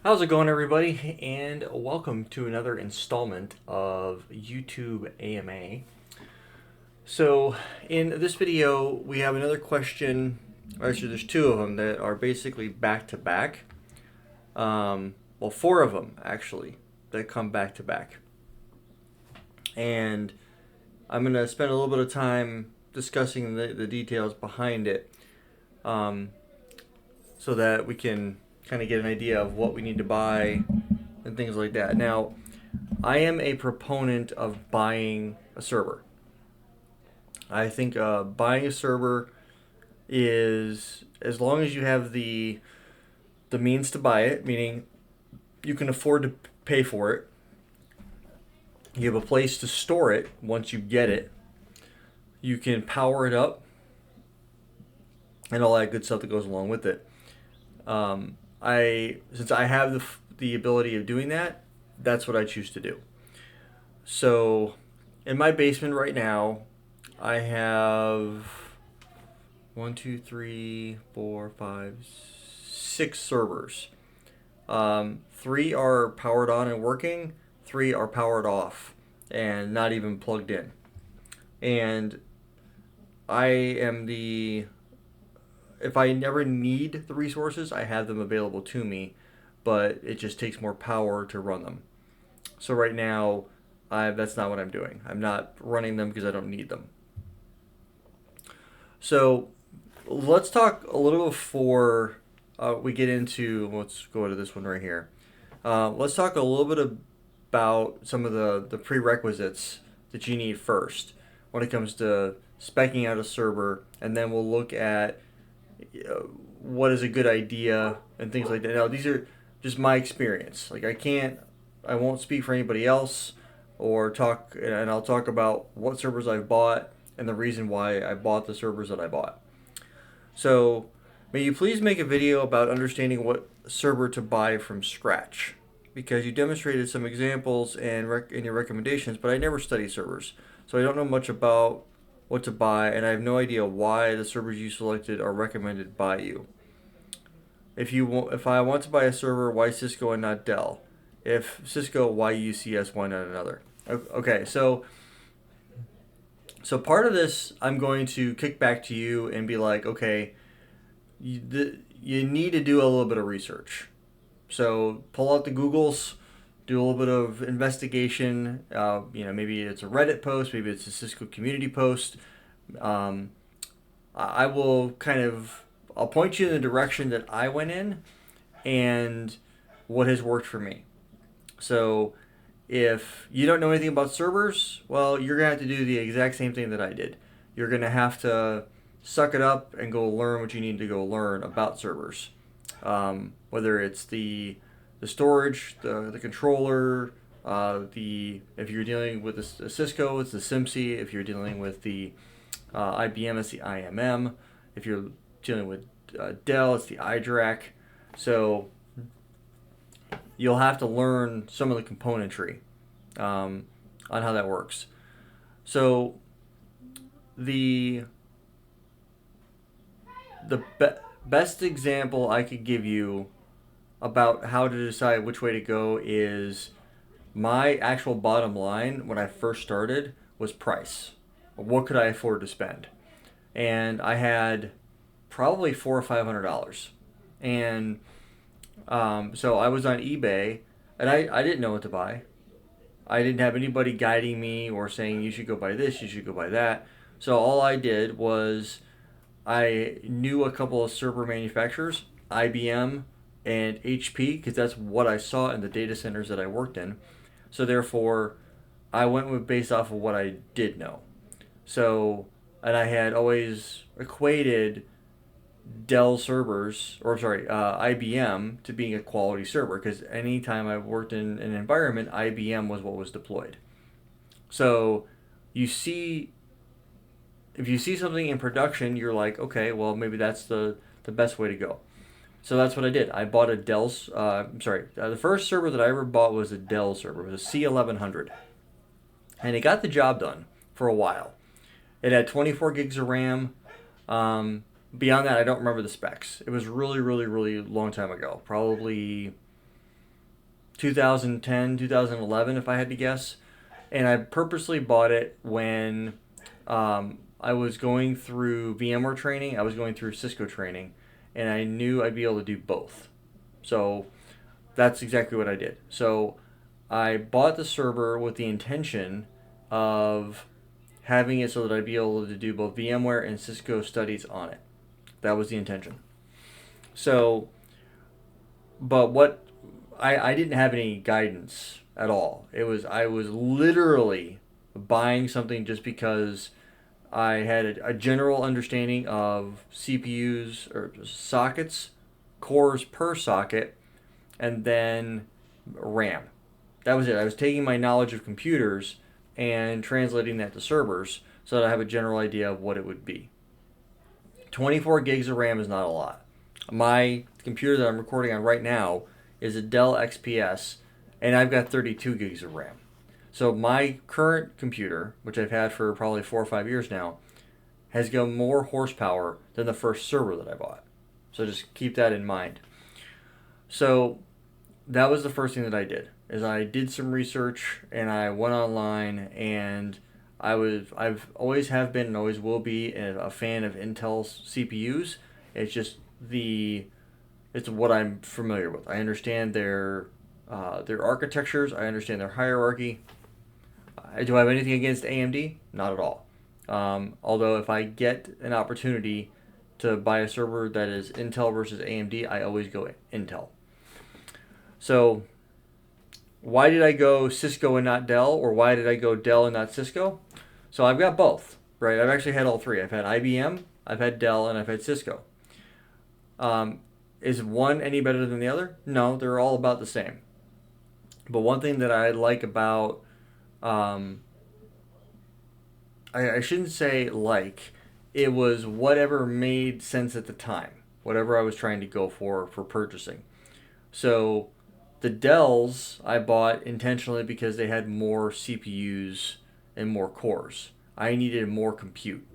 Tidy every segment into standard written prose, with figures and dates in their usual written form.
How's it going, everybody? And welcome to another installment of YouTube AMA. So, in this video, we have another question. Actually, there's two of them that are basically back to back. Well, four of them actually that come back to back. And I'm going to spend a little bit of time discussing the details behind it so that we can kind of get an idea of what we need to buy and things like that. Now, I am a proponent of buying a server. I think buying a server is, as long as you have the means to buy it, meaning you can afford to pay for it, you have a place to store it once you get it, you can power it up, and all that good stuff that goes along with it. Since I have the ability of doing that, that's what I choose to do. So, in my basement right now, I have 6 servers. 3 are powered on and working, 3 are powered off and not even plugged in. And I am if I never need the resources, I have them available to me, but it just takes more power to run them. So right now, that's not what I'm doing. I'm not running them because I don't need them. So let's talk a little before we get into, let's go to this one right here. Let's talk a little bit about some of the prerequisites that you need first when it comes to speccing out a server, and then we'll look at what is a good idea and things like that. Now, these are just my experience. Like, I won't speak for anybody else or talk, and I'll talk about what servers I've bought and the reason why I bought the servers that I bought. So, may you please make a video about understanding what server to buy from scratch, because you demonstrated some examples and in your recommendations, but I never study servers, so I don't know much about what to buy, and I have no idea why the servers you selected are recommended by you. If I want to buy a server, why Cisco and not Dell? If Cisco, why UCS, why not another? Okay, so part of this, I'm going to kick back to you and be like, okay, you need to do a little bit of research. So pull out the Googles, do a little bit of investigation. Maybe it's a Reddit post, maybe it's a Cisco community post. I will I'll point you in the direction that I went in and what has worked for me. So if you don't know anything about servers, well, you're going to have to do the exact same thing that I did. You're going to have to suck it up and go learn what you need to go learn about servers. Whether it's the storage, the controller, if you're dealing with a Cisco, it's the SIMC. If you're dealing with the IBM, it's the IMM. If you're dealing with Dell, it's the iDRAC. So you'll have to learn some of the componentry on how that works. So the best example I could give you about how to decide which way to go is my actual bottom line when I first started was price. What could I afford to spend? And I had probably $400 or $500, and so I was on eBay, and I didn't know what to buy. I didn't have anybody guiding me or saying you should go buy this, you should go buy that. So all I did was I knew a couple of server manufacturers, IBM and HP, because that's what I saw in the data centers that I worked in. So therefore, I went based off of what I did know. So, and I had always equated Dell servers, IBM to being a quality server, because anytime I worked in an environment, IBM was what was deployed. So if you see something in production, you're like, okay, well, maybe that's the best way to go. So that's what I did. I bought a Dell's, the first server that I ever bought was a Dell server. It was a C1100. And it got the job done for a while. It had 24 gigs of RAM. Beyond that, I don't remember the specs. It was really, really, really long time ago. Probably 2010, 2011, if I had to guess. And I purposely bought it when I was going through VMware training, I was going through Cisco training, and I knew I'd be able to do both. So that's exactly what I did. So I bought the server with the intention of having it so that I'd be able to do both VMware and Cisco studies on it. That was the intention. So, but what I didn't have any guidance at all. I was literally buying something just because I had a general understanding of CPUs or sockets, cores per socket, and then RAM. That was it. I was taking my knowledge of computers and translating that to servers so that I have a general idea of what it would be. 24 gigs of RAM is not a lot. My computer that I'm recording on right now is a Dell XPS, and I've got 32 gigs of RAM. So my current computer, which I've had for probably 4 or 5 years now, has got more horsepower than the first server that I bought. So just keep that in mind. So that was the first thing that I did, is I did some research and I went online, and I've always have been and always will be a fan of Intel CPUs. It's just it's what I'm familiar with. I understand their architectures. I understand their hierarchy. Do I have anything against AMD? Not at all. Although if I get an opportunity to buy a server that is Intel versus AMD, I always go Intel. So why did I go Cisco and not Dell, or why did I go Dell and not Cisco? So I've got both, right? I've actually had all three. I've had IBM, I've had Dell, and I've had Cisco. Is one any better than the other? No, they're all about the same. But one thing that I like about, I shouldn't say like, it was whatever made sense at the time, whatever I was trying to go for purchasing. So the Dells I bought intentionally because they had more CPUs and more cores. I needed more compute.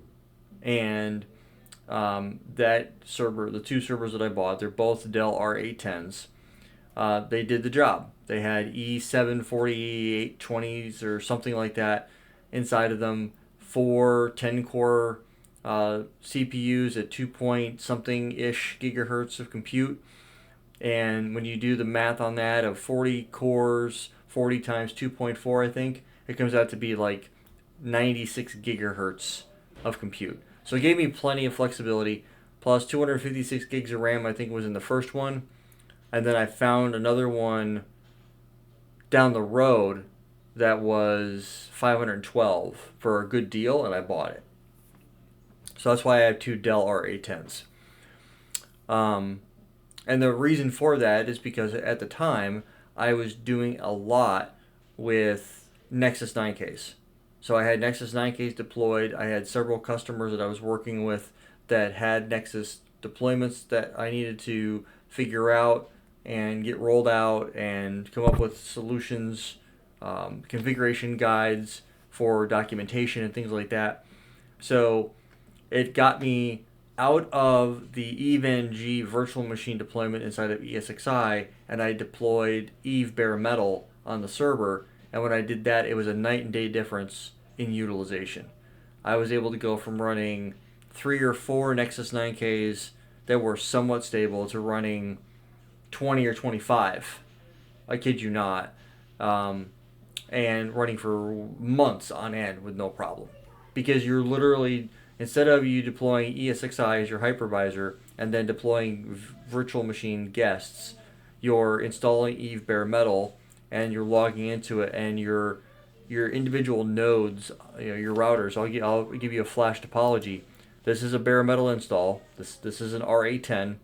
And that server, the two servers that I bought, they're both Dell R810s. They did the job. They had E740, E820s or something like that inside of them. 4 10-core CPUs at 2 point something ish gigahertz of compute. And when you do the math on that of 40 cores, 40 times 2.4, I think, it comes out to be like 96 gigahertz of compute. So it gave me plenty of flexibility, plus 256 gigs of RAM, I think was in the first one. And then I found another one down the road that was 512 for a good deal, and I bought it. So that's why I have two Dell R810s. And the reason for that is because at the time, I was doing a lot with Nexus 9Ks. So I had Nexus 9Ks deployed. I had several customers that I was working with that had Nexus deployments that I needed to figure out and get rolled out and come up with solutions, configuration guides for documentation and things like that. So it got me out of the EVE-NG virtual machine deployment inside of ESXi, and I deployed EVE bare metal on the server. And when I did that, it was a night and day difference in utilization. I was able to go from running 3 or 4 Nexus 9Ks that were somewhat stable to running 20 or 25. I kid you not. And running for months on end with no problem. Because you're literally, instead of you deploying ESXi as your hypervisor and then deploying virtual machine guests, you're installing EVE bare metal and you're logging into it, and your individual nodes, your routers. I'll give you a flash topology. This is a bare metal install. This is an R810,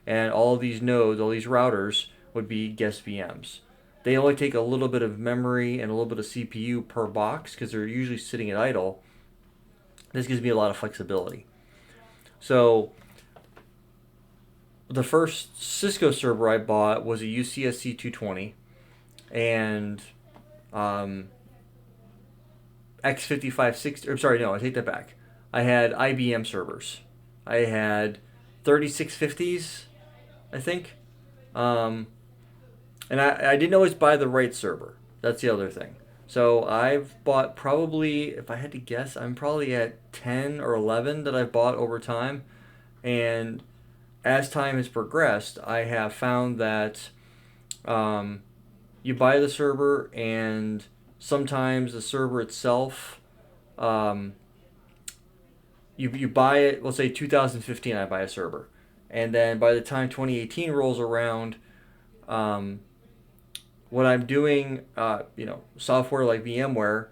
and all of these nodes, all these routers would be guest VMs. They only take a little bit of memory and a little bit of CPU per box because they're usually sitting at idle. This gives me a lot of flexibility. So the first Cisco server I bought was a UCSC 220 and X5560. Or sorry, no, I take that back. I had IBM servers. I had 3650s, I think. And I didn't always buy the right server. That's the other thing. So I've bought probably, if I had to guess, I'm probably at 10 or 11 that I've bought over time. And as time has progressed, I have found that um, you buy the server, and sometimes the server itself, um, you buy it, let's say 2015, I buy a server. And then by the time 2018 rolls around, um, what I'm doing, software like VMware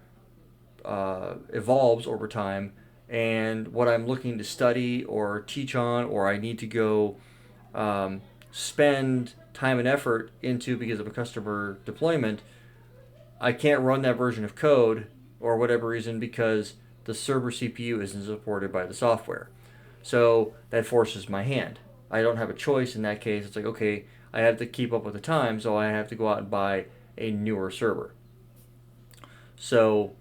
evolves over time, and what I'm looking to study or teach on, or I need to go um, spend time and effort into because of a customer deployment, I can't run that version of code or whatever reason because the server CPU isn't supported by the software. So that forces my hand. I don't have a choice in that case. It's like, okay, I have to keep up with the time, so I have to go out and buy a newer server. So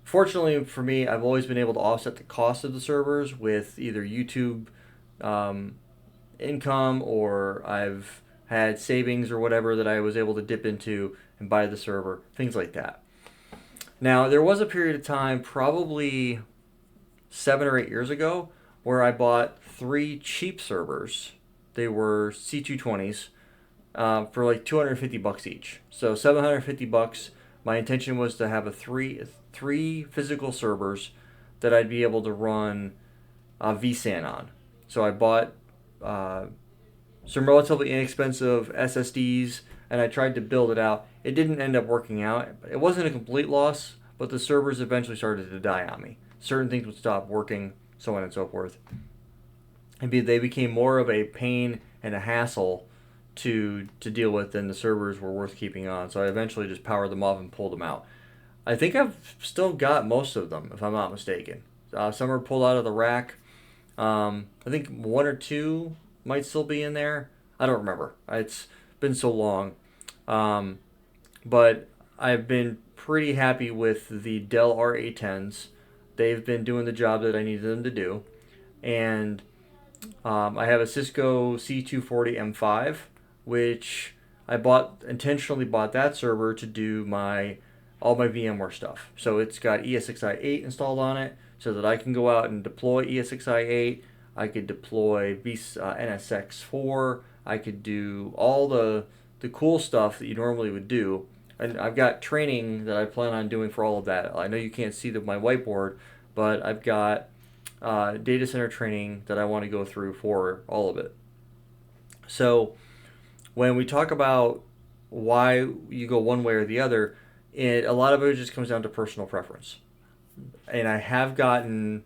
fortunately for me, I've always been able to offset the cost of the servers with either YouTube um, income, or I've had savings or whatever that I was able to dip into and buy the server, things like that. Now, there was a period of time, probably 7 or 8 years ago, where I bought 3 cheap servers. They were C220s for like $250 each. So $750. My intention was to have three physical servers that I'd be able to run vSAN on. So I bought uh, some relatively inexpensive SSDs, and I tried to build it out. It didn't end up working out. It wasn't a complete loss, but the servers eventually started to die on me. Certain things would stop working, so on and so forth. And they became more of a pain and a hassle to deal with than the servers were worth keeping on. So I eventually just powered them off and pulled them out. I think I've still got most of them, if I'm not mistaken. Some are pulled out of the rack. I think 1 or 2 might still be in there. I don't remember. It's been so long. Um, but I've been pretty happy with the Dell R810s. They've been doing the job that I needed them to do. And I have a Cisco C240M5, which I intentionally bought that server to do all my VMware stuff. So it's got ESXi8 installed on it, so that I can go out and deploy ESXi8. I could deploy NSX4. I could do all the cool stuff that you normally would do. And I've got training that I plan on doing for all of that. I know you can't see my whiteboard, but I've got data center training that I want to go through for all of it. So when we talk about why you go one way or the other, a lot of it just comes down to personal preference. And I have gotten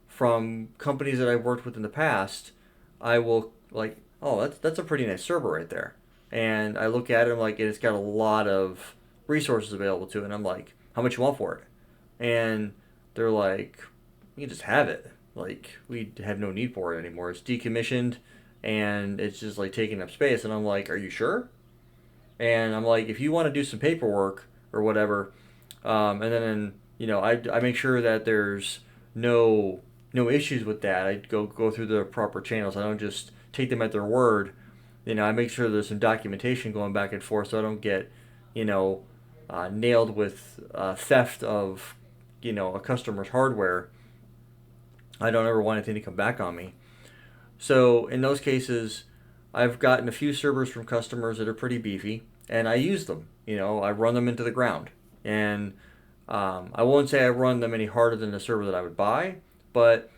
from companies that I've worked with in the past, I will like, oh, that's a pretty nice server right there. And I look at it, I'm like, it's got a lot of resources available to it. And I'm like, how much you want for it? And they're like, you can just have it. Like, we have no need for it anymore. It's decommissioned, and it's just like taking up space. And I'm like, are you sure? And I'm like, if you want to do some paperwork or whatever, and then I make sure that there's no issues with that. I go through the proper channels. I don't just take them at their word. I make sure there's some documentation going back and forth, so I don't get nailed with theft of a customer's hardware. I don't ever want anything to come back on me. So in those cases, I've gotten a few servers from customers that are pretty beefy, and I use them. I run them into the ground. And I won't say I run them any harder than the server that I would buy, but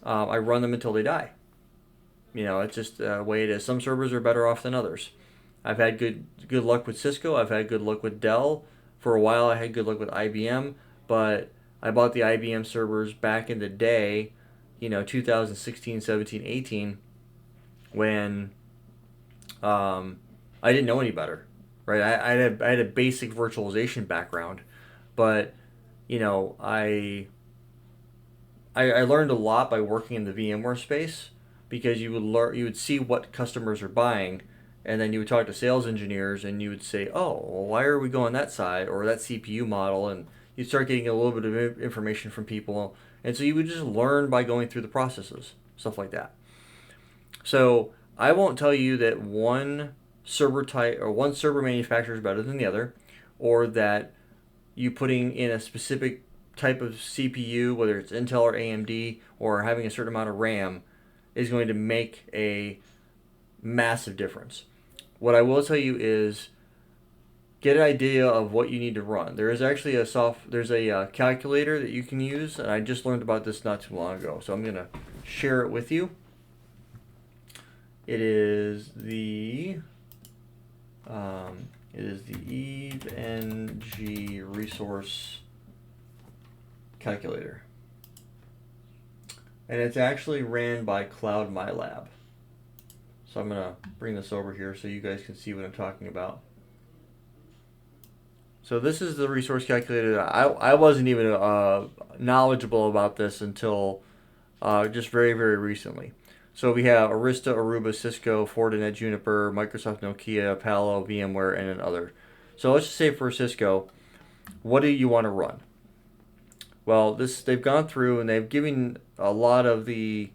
I run them until they die. It's just the way it is. Some servers are better off than others. I've had good luck with Cisco. I've had good luck with Dell. For a while, I had good luck with IBM, but I bought the IBM servers back in the day, 2016, 17, 18, when I didn't know any better, right? I had a basic virtualization background, but I learned a lot by working in the VMware space, because you would see what customers are buying, and then you would talk to sales engineers, and you would say, oh, well, why are we going that side or that CPU model? And you'd start getting a little bit of information from people, and so you would just learn by going through the processes, stuff like that. So I won't tell you that one server type or one server manufacturer is better than the other, or that you putting in a specific type of CPU, whether it's Intel or AMD, or having a certain amount of RAM, is going to make a massive difference. What I will tell you is get an idea of what you need to run. There is actually there's a calculator that you can use, and I just learned about this not too long ago, so I'm gonna share it with you. It is the EVE-NG resource calculator, and it's actually ran by Cloud MyLab. So I'm gonna bring this over here so you guys can see what I'm talking about. So this is the resource calculator. I wasn't even knowledgeable about this until just very, very recently. So we have Arista, Aruba, Cisco, Fortinet, Juniper, Microsoft, Nokia, Palo, VMware, and another. So let's just say for Cisco, what do you want to run? Well, they've gone through and they've given a lot of the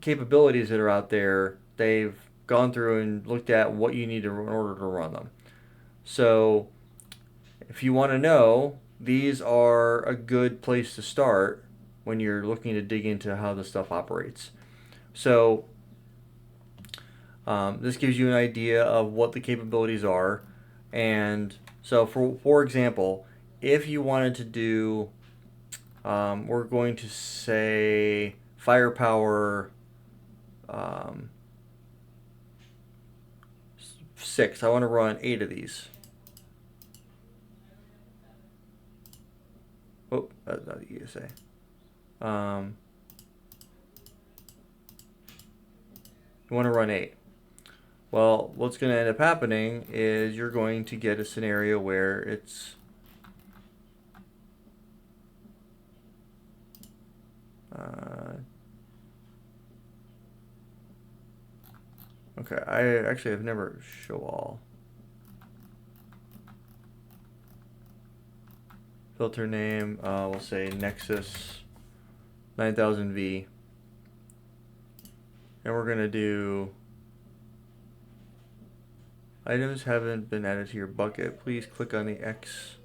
capabilities that are out there. They've gone through and looked at what you need in order to run them. So if you want to know, these are a good place to start when you're looking to dig into how the stuff operates. So this gives you an idea of what the capabilities are. And so for example, if you wanted to do, we're going to say firepower 6. I want to run 8 of these. Oh, that's not the ESA. You want to run 8. Well, what's going to end up happening is you're going to get a scenario where it's okay, I actually have never show all. Filter name, we'll say Nexus 9000V. And we're going to do items haven't been added to your bucket. Please click on the X.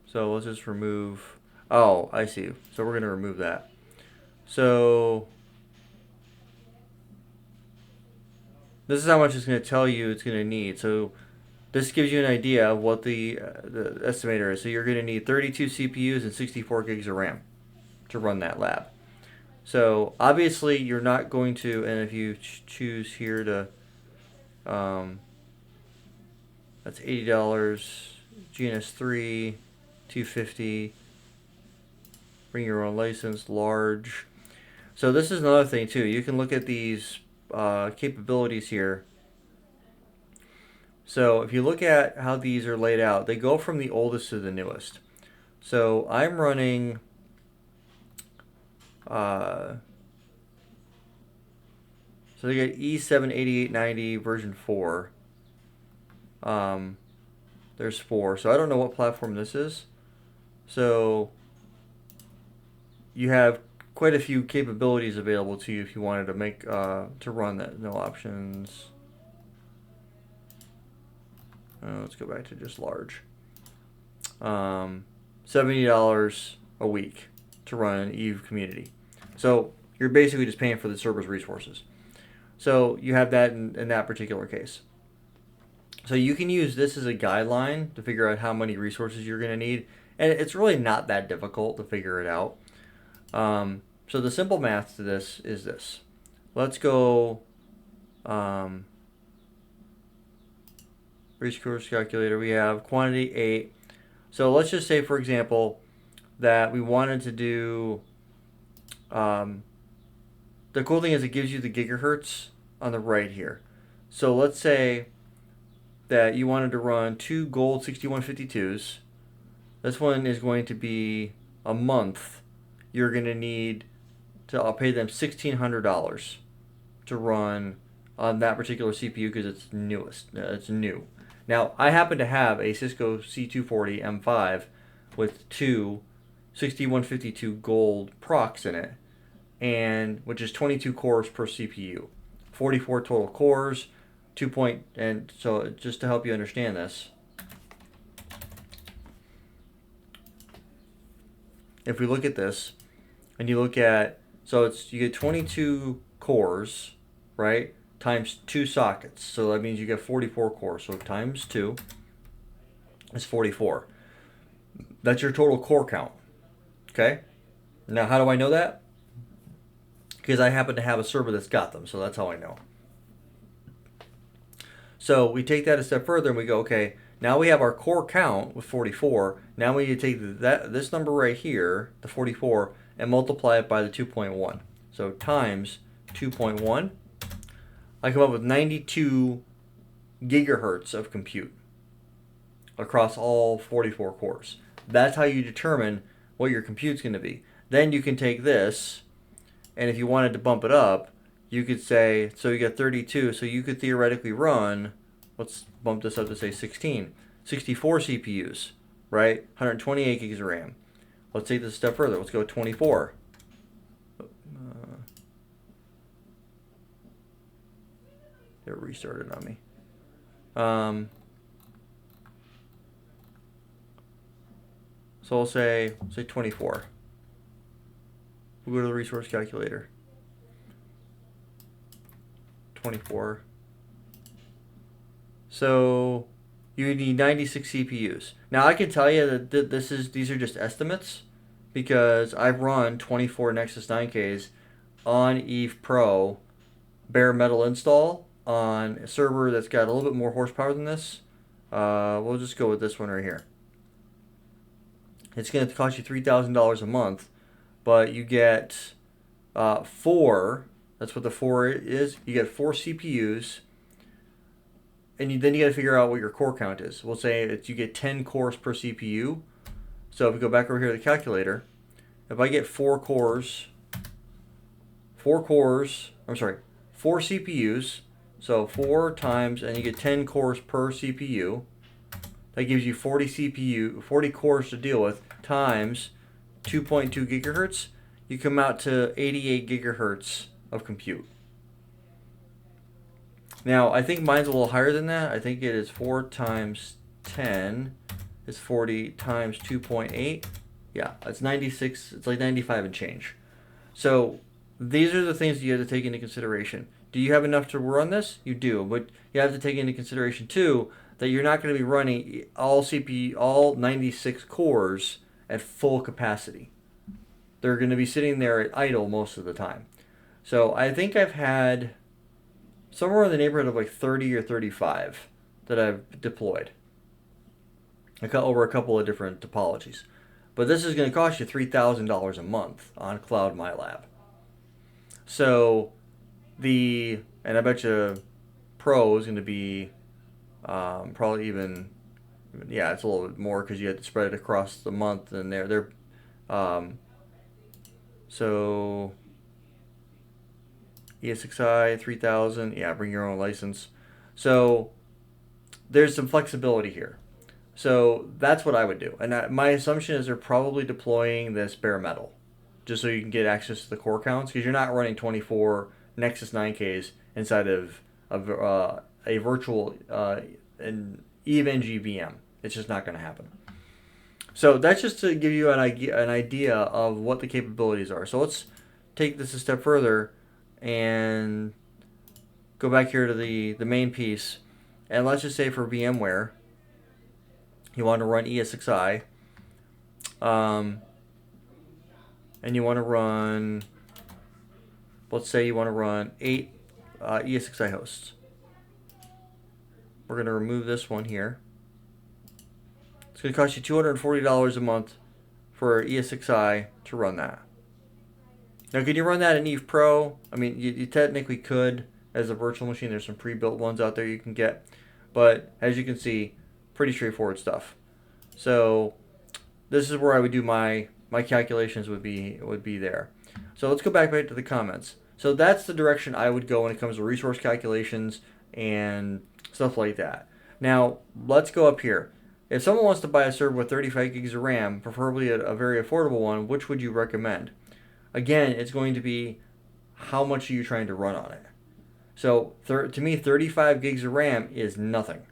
So let's just remove, oh, I see. So we're going to remove that. So this is how much it's going to tell you it's going to need. So this gives you an idea of what the estimator is. So you're going to need 32 CPUs and 64 gigs of RAM to run that lab. So obviously you're not going to, and if you choose here to, that's $80, GNS3, $250, bring your own license, large. So this is another thing too. You can look at these capabilities here. So if you look at how these are laid out, they go from the oldest to the newest. So I'm running so they get E78890 version 4. There's 4. So I don't know what platform this is. So you have quite a few capabilities available to you if you wanted to make to run that. No options. Let's go back to just large. $70 a week to run an EVE community. So you're basically just paying for the server's resources. So you have that in that particular case. So you can use this as a guideline to figure out how many resources you're going to need. And it's really not that difficult to figure it out. So the simple math to this is this. Let's go resource calculator. We have quantity 8. So let's just say, for example, that we wanted to do, the cool thing is it gives you the gigahertz on the right here. So let's say that you wanted to run 2 gold 6152s. This one is going to be a month. You're going to need to, I'll pay them $1,600 to run on that particular CPU because it's newest. It's new. Now, I happen to have a Cisco C240 M5 with two 6152 gold procs in it, and which is 22 cores per CPU, 44 total cores, and so just to help you understand this, if we look at this, and you look at, so you get 22 cores, right, times 2 sockets. So that means you get 44 cores. So times 2 is 44. That's your total core count. Okay? Now, how do I know that? Because I happen to have a server that's got them. So that's how I know. So we take that a step further and we go, okay, now we have our core count with 44. Now we need to take this number right here, the 44, and multiply it by the 2.1. So times 2.1. I come up with 92 gigahertz of compute across all 44 cores. That's how you determine what your compute's going to be. Then you can take this, and if you wanted to bump it up, you could say, so you got 32, so you could theoretically run, let's bump this up to say 16, 64 CPUs, right? 128 gigs of RAM. Let's take this a step further. Let's go 24. It restarted on me. So I'll say 24. We'll go to the resource calculator. 24. So you need 96 CPUs. Now I can tell you that these are just estimates because I've run 24 Nexus 9Ks on Eve Pro bare metal install on a server that's got a little bit more horsepower than this. We'll just go with this one right here. It's going to cost you $3,000 a month, but you get 4. That's what the 4 is. You get 4 CPUs, and then you got to figure out what your core count is. We'll say you get 10 cores per CPU. So if we go back over here to the calculator, if I get 4 CPUs, so 4 times, and you get 10 cores per CPU. That gives you 40 cores to deal with, times 2.2 gigahertz. You come out to 88 gigahertz of compute. Now, I think mine's a little higher than that. I think it is 4 times 10 is 40 times 2.8. Yeah, it's 96. It's like 95 and change. So these are the things that you have to take into consideration. Do you have enough to run this? You do, but you have to take into consideration too that you're not going to be running all 96 cores at full capacity. They're going to be sitting there at idle most of the time. So I think I've had somewhere in the neighborhood of like 30 or 35 that I've deployed. I cut over a couple of different topologies. But this is going to cost you $3,000 a month on Cloud MyLab. So and I bet you Pro is going to be probably even, yeah, it's a little bit more because you have to spread it across the month, and so ESXi 3000, yeah, bring your own license. So there's some flexibility here. So that's what I would do, and my assumption is they're probably deploying this bare metal, just so you can get access to the core counts, because you're not running 24 Nexus 9Ks inside of a virtual an EVE-NG VM. It's just not going to happen. So that's just to give you an idea of what the capabilities are. So let's take this a step further and go back here to the main piece. And let's just say for VMware, you want to run ESXi, and you want to run, let's say you want to run 8 ESXi hosts. We're going to remove this one here. It's going to cost you $240 a month for ESXi to run that. Now, can you run that in Eve Pro? I mean, you technically could as a virtual machine. There's some pre-built ones out there you can get. But as you can see, pretty straightforward stuff. So this is where I would do my calculations would be there. So let's go back to the comments. So that's the direction I would go when it comes to resource calculations and stuff like that. Now, let's go up here. If someone wants to buy a server with 35 gigs of RAM, preferably a very affordable one, which would you recommend? Again, it's going to be how much are you trying to run on it. So to me, 35 gigs of RAM is nothing.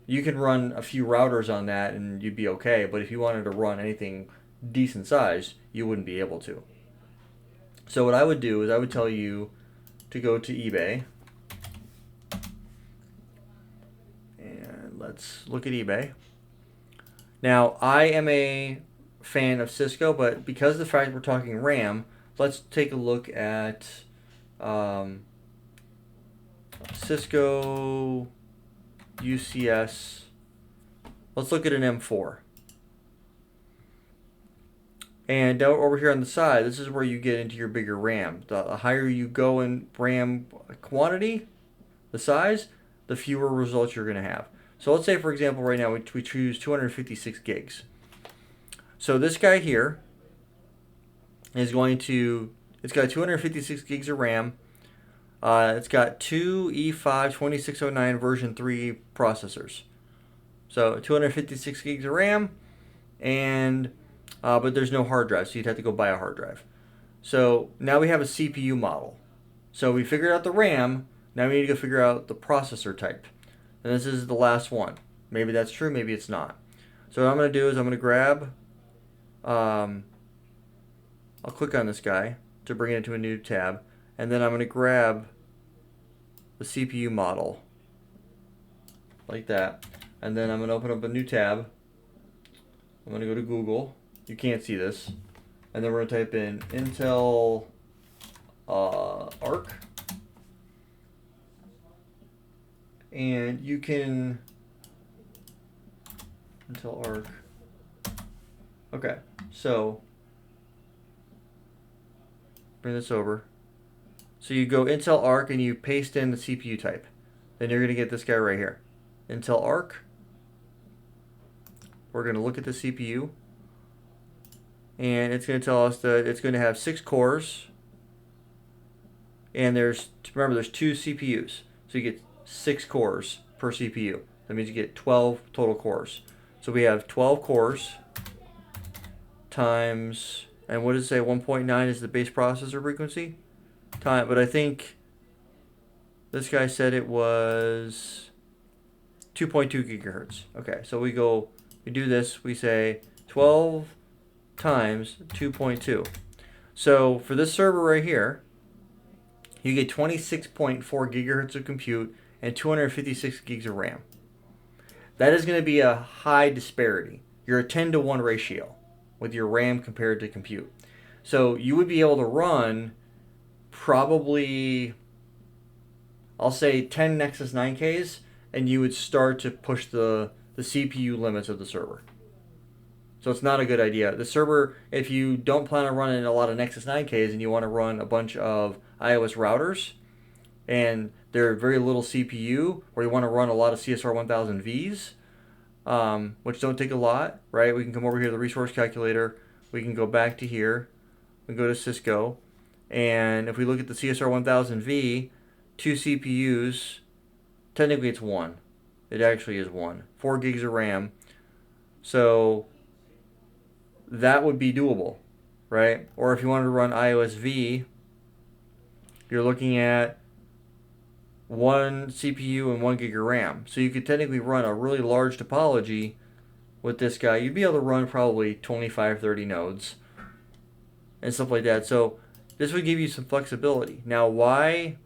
You can run a few routers on that and you'd be okay, but if you wanted to run anything decent size, you wouldn't be able to. So what I would do is I would tell you to go to eBay. And let's look at eBay. Now, I am a fan of Cisco, but because of the fact we're talking RAM, let's take a look at Cisco UCS. Let's look at an M4. And over here on the side, this is where you get into your bigger RAM. The higher you go in RAM quantity, the size, the fewer results you're going to have. So let's say, for example, right now we choose 256 gigs. So this guy here is going to, it's got 256 gigs of RAM. It's got two E5 2609 version 3 processors. So 256 gigs of RAM, and but there's no hard drive, so you'd have to go buy a hard drive. So now we have a CPU model. So we figured out the RAM, now we need to go figure out the processor type. And this is the last one. Maybe that's true, maybe it's not. So what I'm going to do is I'm going to grab, I'll click on this guy to bring it into a new tab, and then I'm going to grab the CPU model, like that. And then I'm going to open up a new tab. I'm going to go to Google. You can't see this. And then we're going to type in Intel Arc. And you can, Intel Arc. Okay, so bring this over. So you go Intel Arc and you paste in the CPU type. Then you're going to get this guy right here. Intel Arc. We're going to look at the CPU. And it's going to tell us that it's going to have 6 cores. And remember, there's 2 CPUs. So you get 6 cores per CPU. That means you get 12 total cores. So we have 12 cores times, and what does it say, 1.9 is the base processor frequency? But I think this guy said it was 2.2 gigahertz. Okay, so we do this, we say 12 times 2.2. So for this server right here, you get 26.4 gigahertz of compute and 256 gigs of RAM. That is going to be a high disparity. You're a 10-to-1 ratio with your RAM compared to compute. So you would be able to run probably, I'll say 10 Nexus 9Ks, and you would start to push the CPU limits of the server. So it's not a good idea. The server, if you don't plan on running a lot of Nexus 9Ks and you want to run a bunch of iOS routers, and they're very little CPU, or you want to run a lot of CSR 1000Vs, which don't take a lot, right? We can come over here to the resource calculator. We can go back to here. We go to Cisco. And if we look at the CSR 1000V, 2 CPUs, technically it's 1. It actually is 1. 4 gigs of RAM. So that would be doable, right? Or if you wanted to run iOS V, you're looking at 1 CPU and 1 gig of RAM. So you could technically run a really large topology with this guy. You'd be able to run probably 25, 30 nodes and stuff like that. So this would give you some flexibility. Now, why?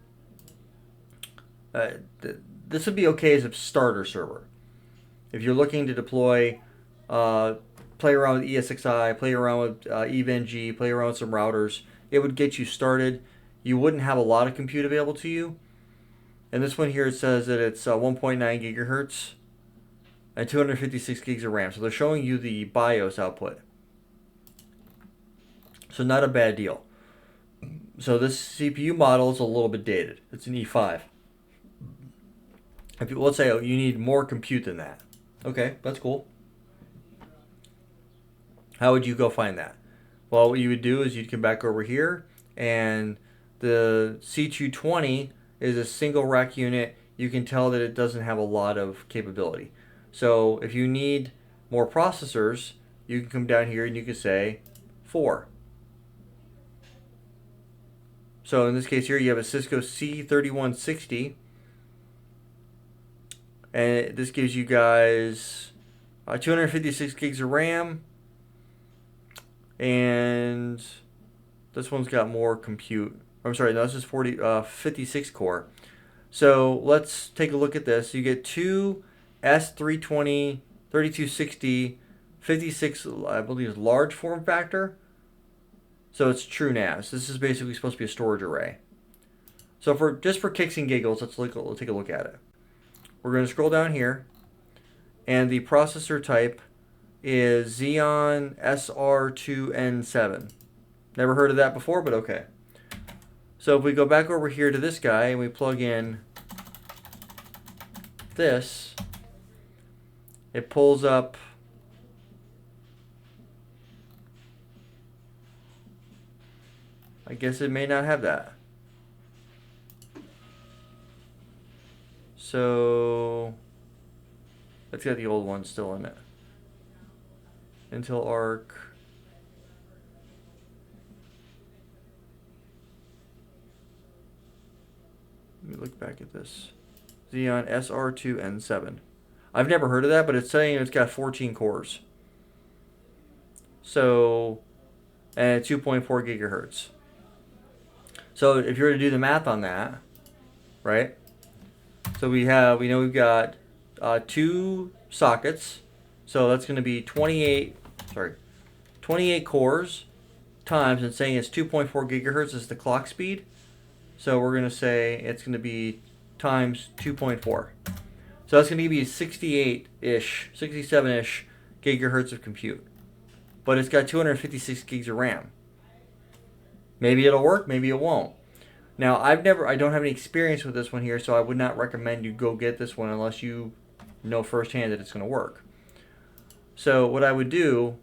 This would be okay as a starter server. If you're looking to deploy, play around with ESXi, play around with EVNG, play around with some routers, it would get you started. You wouldn't have a lot of compute available to you. And this one here, it says that it's 1.9 gigahertz and 256 gigs of RAM. So they're showing you the BIOS output. So not a bad deal. So this CPU model is a little bit dated. It's an E5. Let's say you need more compute than that. Okay, that's cool. How would you go find that? Well, what you would do is you'd come back over here, and the C220 is a single rack unit. you can tell that it doesn't have a lot of capability. So if you need more processors, you can come down here and you can say 4. So in this case here, you have a Cisco C3160, and this gives you guys 256 gigs of RAM, and this one's got more compute. I'm sorry, no, this is 56 core. So let's take a look at this. You get two S320, 3260, 56, I believe is large form factor. So it's true NAS. This is basically supposed to be a storage array. So just for kicks and giggles, let's take a look at it. We're going to scroll down here, and the processor type is Xeon SR2N7. Never heard of that before, but okay. So if we go back over here to this guy and we plug in this, it pulls up I guess it may not have that. So it's got the old one still in it. Intel Arc. Let me look back at this. Xeon SR2N7. I've never heard of that, but it's saying it's got 14 cores. So, and 2.4 gigahertz. So if you were to do the math on that, right? So we've got 2 sockets. So that's going to be 28 cores times, and saying it's 2.4 gigahertz is the clock speed. So we're going to say it's going to be times 2.4. So that's going to give you 68-ish, 67-ish gigahertz of compute. But it's got 256 gigs of RAM. Maybe it'll work, maybe it won't. Now, I don't have any experience with this one here, so I would not recommend you go get this one unless you know firsthand that it's going to work. So what I would do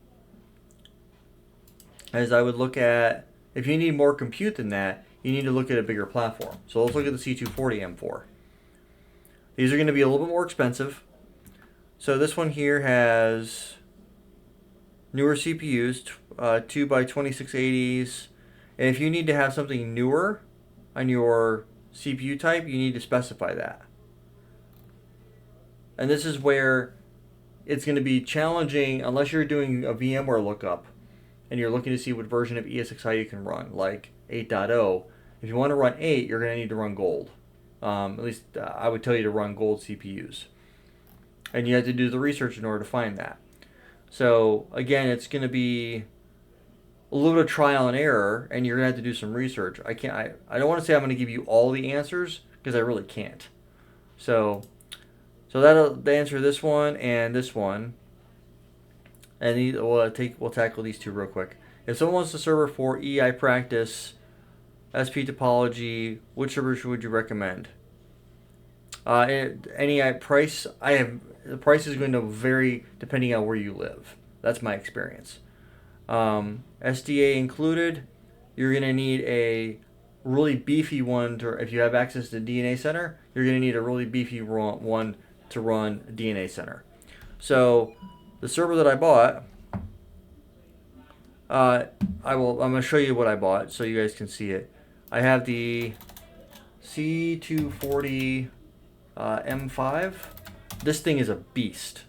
is I would look at, if you need more compute than that, you need to look at a bigger platform. So let's look at the C240 M4. These are going to be a little bit more expensive. So this one here has newer CPUs, 2x2680s. And if you need to have something newer on your CPU type, you need to specify that. And this is where it's going to be challenging unless you're doing a VMware lookup and you're looking to see what version of ESXi you can run, like 8.0. If you want to run 8, you're going to need to run gold. At least I would tell you to run gold CPUs. And you have to do the research in order to find that. So again, it's going to be a little bit of trial and error, and you're going to have to do some research. I don't want to say I'm going to give you all the answers, because I really can't. So that'll answer this one and this one. And we'll tackle these two real quick. If someone wants a server for EI practice, SP topology, which servers would you recommend? Any price, the price is going to vary depending on where you live. That's my experience. SDA included, you're going to need a really beefy one if you have access to DNA Center, you're going to need a really beefy one to run DNA Center. So the server that I bought, I'm going to show you what I bought so you guys can see it. I have the C240 M5. This thing is a beast.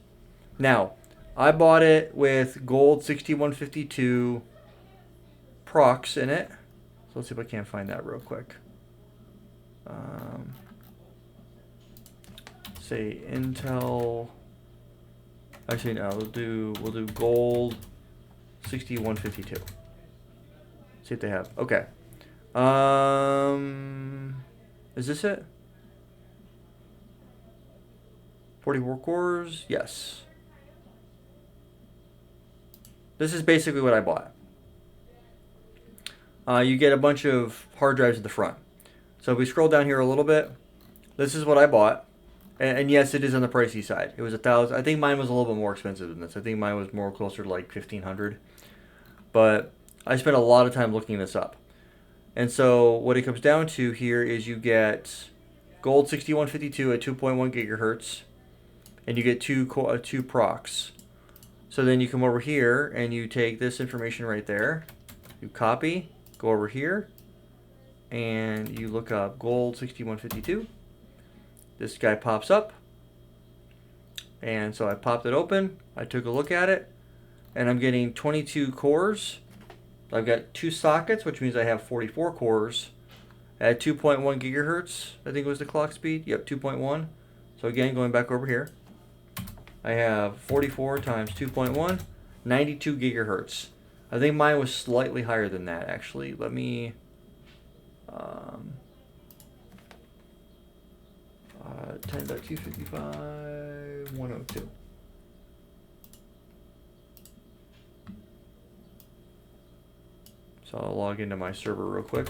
Now, I bought it with gold 6152 procs in it. So let's see if I can't find that real quick. Say Intel. Actually, no. We'll do gold 6152. See if they have. Okay. Is this it? 44 cores? Yes. This is basically what I bought. You get a bunch of hard drives at the front. So if we scroll down here a little bit, this is what I bought. And yes, it is on the pricey side. It was $1,000. I think mine was a little bit more expensive than this. I think mine was more closer to like $1,500. But I spent a lot of time looking this up. And so what it comes down to here is you get Gold 6152 at 2.1 gigahertz, and you get two procs. So then you come over here and you take this information right there, you copy, go over here, and you look up Gold 6152. This guy pops up, and so I popped it open, I took a look at it, and I'm getting 22 cores. I've got 2 sockets, which means I have 44 cores at 2.1 gigahertz, I think was the clock speed. Yep, 2.1. So again, going back over here, I have 44 times 2.1, 92 gigahertz. I think mine was slightly higher than that, actually. Let me... 10.255, 102. So I'll log into my server real quick.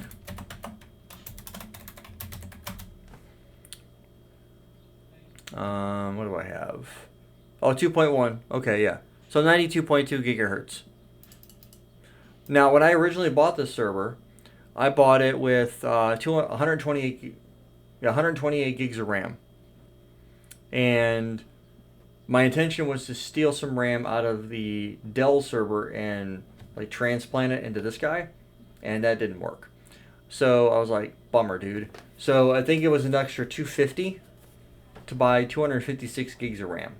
What do I have? Oh, 2.1. Okay, yeah. So 92.2 gigahertz. Now, when I originally bought this server, I bought it with 128 gigs of RAM. And my intention was to steal some RAM out of the Dell server and like transplant it into this guy, and that didn't work. So I was like, bummer, dude. So I think it was an extra $250 to buy 256 gigs of RAM.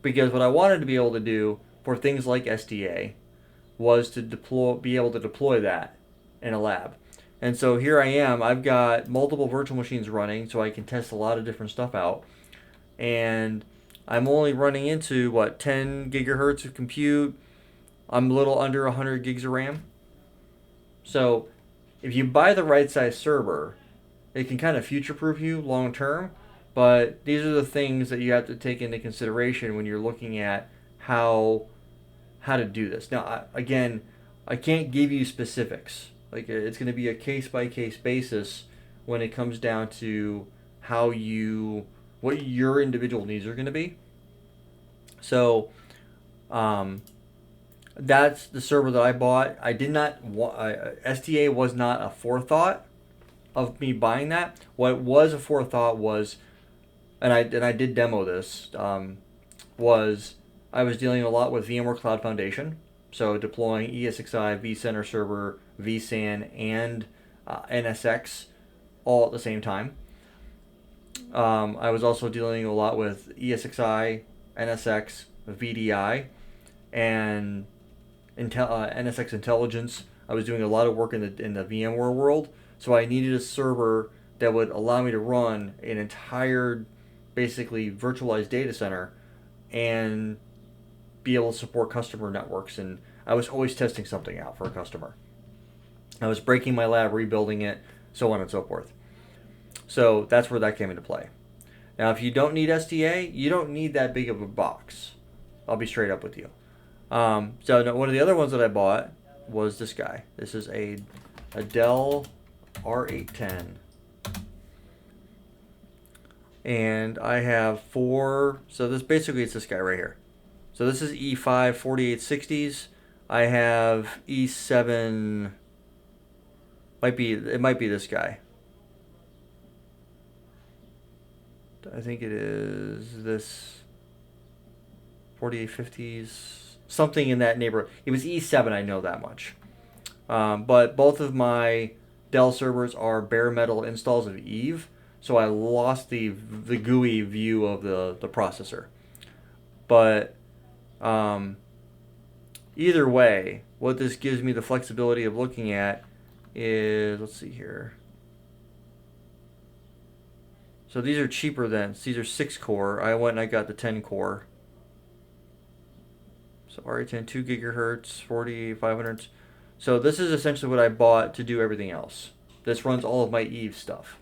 Because what I wanted to be able to do for things like SDA was to be able to deploy that in a lab. And so here I am, I've got multiple virtual machines running so I can test a lot of different stuff out. And I'm only running into, 10 gigahertz of compute. I'm a little under 100 gigs of RAM. So if you buy the right size server, it can kind of future-proof you long term. But these are the things that you have to take into consideration when you're looking at how to do this. Now, again, I can't give you specifics. Like, it's going to be a case-by-case basis when it comes down to what your individual needs are going to be. So, that's the server that I bought. I did not STA was not a forethought of me buying that. What was a forethought was, and I did demo this, was I was dealing a lot with VMware Cloud Foundation, so deploying ESXi, vCenter Server, vSAN, and NSX all at the same time. I was also dealing a lot with ESXi, NSX, VDI, and NSX Intelligence. I was doing a lot of work in the VMware world, so I needed a server that would allow me to run an entire, basically virtualized data center and be able to support customer networks. And I was always testing something out for a customer. I was breaking my lab, rebuilding it, so on and so forth. So that's where that came into play. Now, if you don't need SDA, you don't need that big of a box. I'll be straight up with you. So one of the other ones that I bought was this guy. This is a Dell R810. And I have 4, so this basically it's this guy right here. So this is E5 4860s. I have E7, it might be this guy. I think it is this 4850s, something in that neighborhood. It was E7, I know that much. But both of my Dell servers are bare metal installs of Eve, so I lost the GUI view of the processor. But either way, what this gives me the flexibility of looking at is, let's see here. So these are cheaper than, these are 6 core. I went and I got the 10 core. So R810, 2 gigahertz, 4500. So this is essentially what I bought to do everything else. This runs all of my Eve stuff.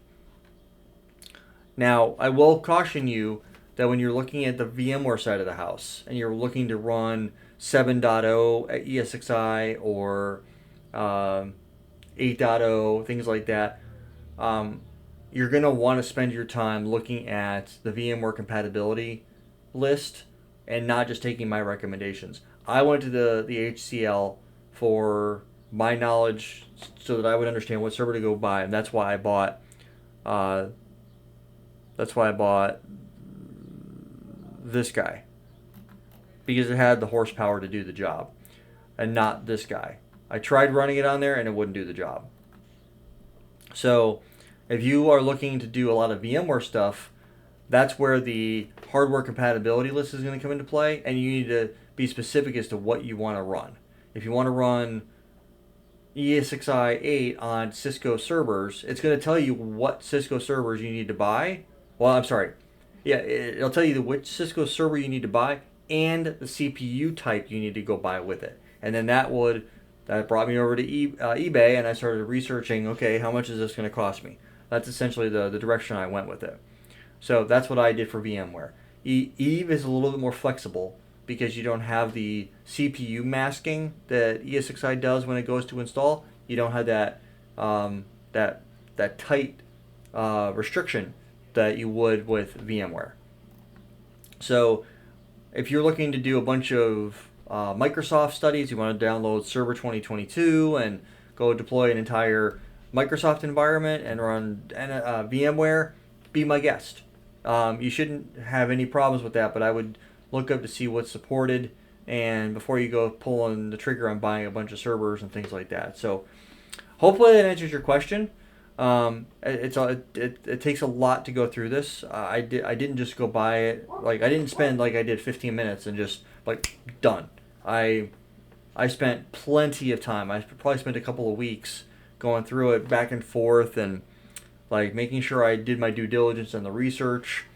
Now, I will caution you that when you're looking at the VMware side of the house and you're looking to run 7.0 at ESXi or 8.0, things like that, you're going to want to spend your time looking at the VMware compatibility list and not just taking my recommendations. I went to the HCL for my knowledge so that I would understand what server to go buy, and that's why I bought That's why I bought this guy, because it had the horsepower to do the job, and not this guy. I tried running it on there and it wouldn't do the job. So if you are looking to do a lot of VMware stuff, that's where the hardware compatibility list is going to come into play, and you need to be specific as to what you want to run. If you want to run ESXi 8 on Cisco servers, it's going to tell you what Cisco servers you need to buy. Well, I'm sorry. Yeah, it'll tell you which Cisco server you need to buy and the CPU type you need to go buy with it. And then that brought me over to eBay, and I started researching, okay, how much is this going to cost me? That's essentially the direction I went with it. So that's what I did for VMware. Eve is a little bit more flexible because you don't have the CPU masking that ESXi does when it goes to install. You don't have that that tight restriction that you would with VMware. So if you're looking to do a bunch of Microsoft studies, you want to download Server 2022 and go deploy an entire Microsoft environment and run VMware, be my guest. You shouldn't have any problems with that, but I would look up to see what's supported, and before you go pulling the trigger on buying a bunch of servers and things like that. So hopefully that answers your question. It takes a lot to go through this. I didn't just go buy it. Like, I didn't spend like I did 15 minutes and just like done. I spent plenty of time. I probably spent a couple of weeks going through it back and forth and like making sure I did my due diligence and the research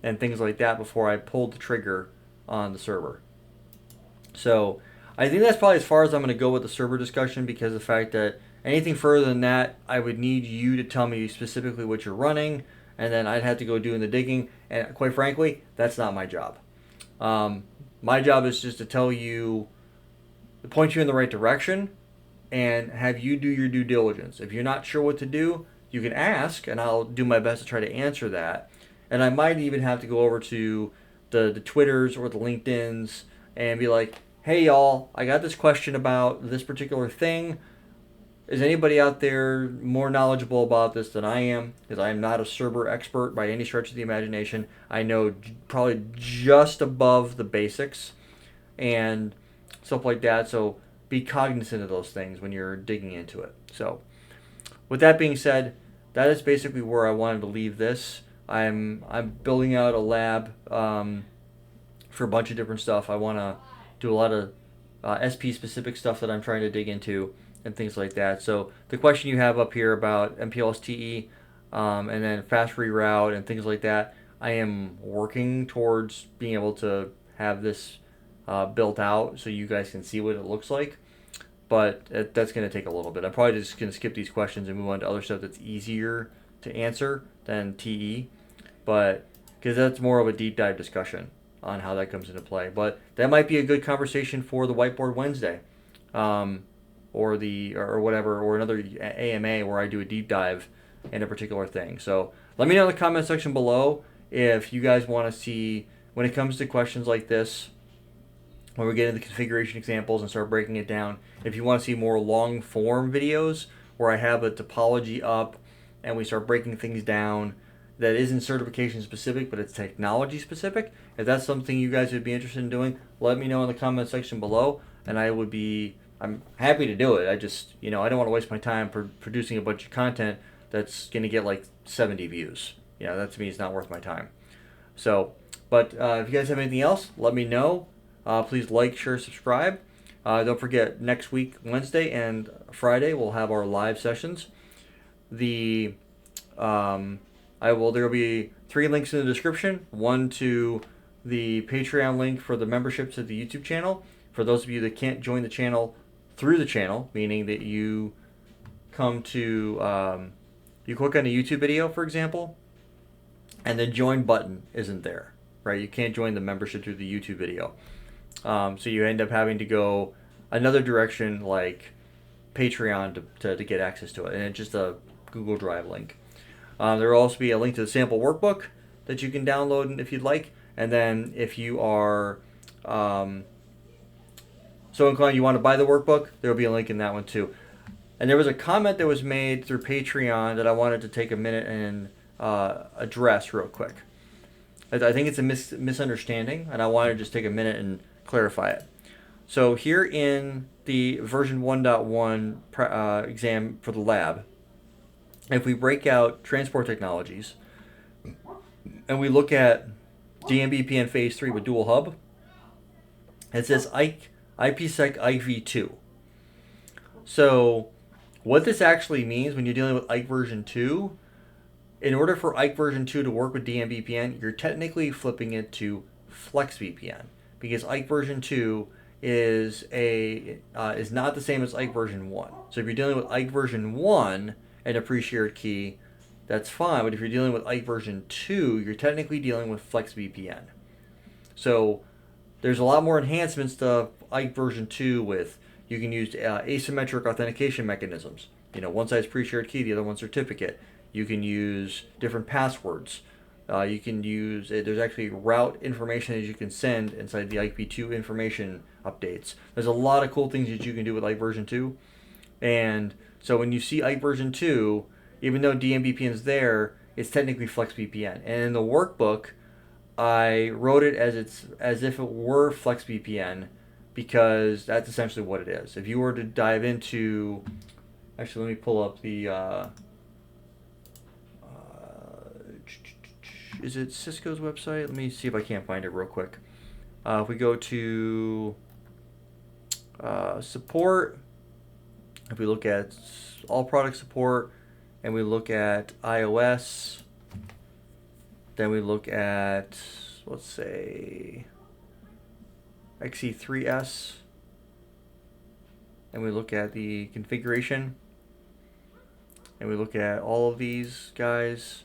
and things like that before I pulled the trigger on the server. So I think that's probably as far as I'm going to go with the server discussion, because of the fact that anything further than that, I would need you to tell me specifically what you're running, and then I'd have to go doing the digging, and quite frankly, that's not my job. My job is just to tell you, to point you in the right direction, and have you do your due diligence. If you're not sure what to do, you can ask, and I'll do my best to try to answer that. And I might even have to go over to the Twitters or the LinkedIns and be like, hey y'all, I got this question about this particular thing. Is anybody out there more knowledgeable about this than I am? Because I am not a server expert by any stretch of the imagination. I know probably just above the basics and stuff like that. So be cognizant of those things when you're digging into it. So with that being said, that is basically where I wanted to leave this. I'm building out a lab for a bunch of different stuff. I want to do a lot of SP specific stuff that I'm trying to dig into and things like that. So the question you have up here about MPLS-TE and then fast reroute and things like that, I am working towards being able to have this built out so you guys can see what it looks like. But that's going to take a little bit. I'm probably just going to skip these questions and move on to other stuff that's easier to answer than TE, but because that's more of a deep dive discussion on how that comes into play. But that might be a good conversation for the Whiteboard Wednesday, or whatever, or another AMA where I do a deep dive in a particular thing. So let me know in the comment section below if you guys want to see, when it comes to questions like this, when we get into the configuration examples and start breaking it down, if you want to see more long form videos where I have a topology up and we start breaking things down that isn't certification specific, but it's technology specific, if that's something you guys would be interested in doing, let me know in the comment section below, and I'm happy to do it. I just, I don't want to waste my time producing a bunch of content that's going to get like 70 views. That to me is not worth my time. So, but if you guys have anything else, let me know. Please like, share, subscribe. Don't forget, next week, Wednesday and Friday, we'll have our live sessions. There will be 3 links in the description. One to the Patreon link for the membership to the YouTube channel. For those of you that can't join the channel through the channel, meaning that you come to, you click on a YouTube video, for example, and the join button isn't there, right? You can't join the membership through the YouTube video. So you end up having to go another direction like Patreon to get access to it. And it's just a Google Drive link. There will also be a link to the sample workbook that you can download if you'd like. And then if you are so inclined you want to buy the workbook, there will be a link in that one too. And there was a comment that was made through Patreon that I wanted to take a minute and address real quick. I think it's a misunderstanding, and I want to just take a minute and clarify it. So here in the version 1.1 exam for the lab, if we break out transport technologies and we look at DMVPN phase 3 with dual hub, it says IPsec IV2. So what this actually means when you're dealing with IKE version 2, in order for IKE version 2 to work with DMVPN, you're technically flipping it to FlexVPN, because IKE version 2 is not the same as IKE version 1. So if you're dealing with IKE version 1 and a pre-shared key, that's fine. But if you're dealing with IKE version 2, you're technically dealing with FlexVPN. So there's a lot more enhancements to IKE version 2 with you can use asymmetric authentication mechanisms. One side's pre-shared key, the other one's certificate. You can use different passwords. You can use, there's actually route information that you can send inside the IKE 2 information updates. There's a lot of cool things that you can do with IKE version 2. And so when you see IKE version 2, even though DMVPN is there, it's technically FlexVPN. And in the workbook, I wrote it as if it were FlexVPN, because that's essentially what it is. If you were to dive into, actually let me pull up the, is it Cisco's website? Let me see if I can't find it real quick. If we go to support, if we look at all product support, and we look at iOS, then we look at, let's say, XE3S, and we look at the configuration, and we look at all of these guys.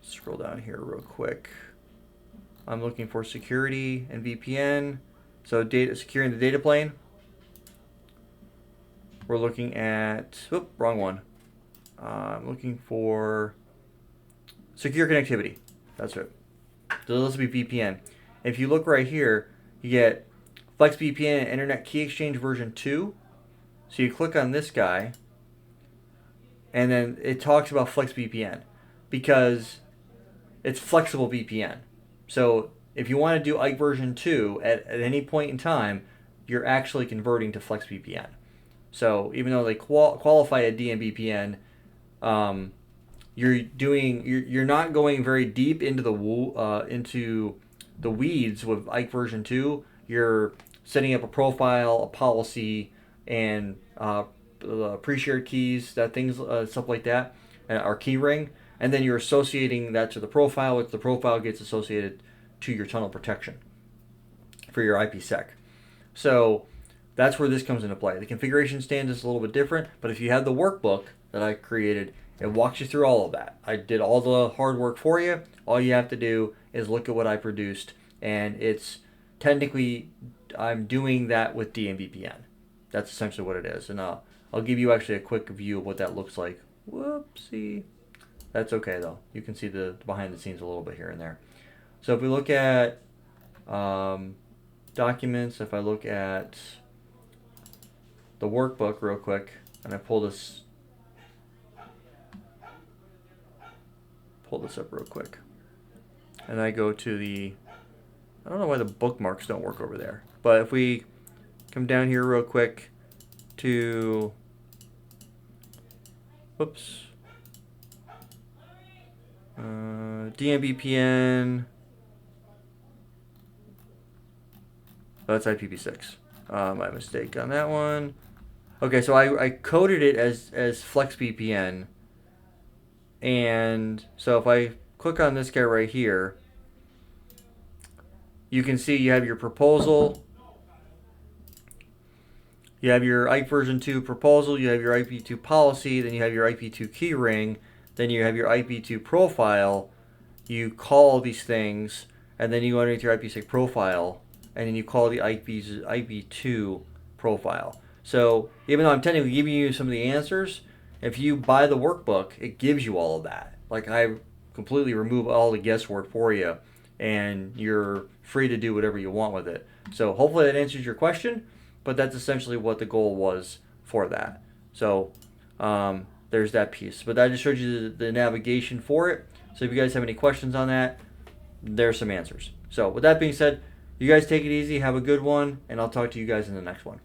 Scroll down here real quick. I'm looking for security and VPN. So securing the data plane. We're looking at, wrong one. I'm looking for secure connectivity. That's it. So this will be VPN. If you look right here, you get FlexVPN and Internet Key Exchange version 2. So you click on this guy, and then it talks about FlexVPN because it's flexible VPN. So if you want to do IKE version 2 at any point in time, you're actually converting to FlexVPN. So even though they qualify a DMVPN, you're not going very deep into the weeds with IKE version 2. You're setting up a profile, a policy, and pre-shared keys, stuff like that, or key ring. And then you're associating that to the profile, which the profile gets associated to your tunnel protection for your IPsec. So that's where this comes into play. The configuration standard is a little bit different, but if you have the workbook that I created, it walks you through all of that. I did all the hard work for you. All you have to do is look at what I produced, and it's technically, I'm doing that with DMVPN. That's essentially what it is. And I'll give you actually a quick view of what that looks like. Whoopsie. That's okay though. You can see the behind the scenes a little bit here and there. So if we look at documents, if I look at the workbook real quick, and I pull this up real quick, and I go to the, I don't know why the bookmarks don't work over there, but if we come down here real quick to, DMVPN, that's IPv6. My mistake on that one. Okay, so I coded it as FlexVPN, and so if I click on this guy right here, you can see you have your proposal, you have your IKE version 2 proposal, you have your IP2 policy, then you have your IP2 keyring, then you have your IP2 profile. You call these things, and then you go underneath your IPsec profile, and then you call the IP2 profile. So even though I'm technically giving you some of the answers, if you buy the workbook, it gives you all of that. Like, I completely remove all the guesswork for you, and you're free to do whatever you want with it. So hopefully that answers your question, but that's essentially what the goal was for that. So there's that piece. But I just showed you the navigation for it. So if you guys have any questions on that, there's some answers. So with that being said, you guys take it easy, have a good one, and I'll talk to you guys in the next one.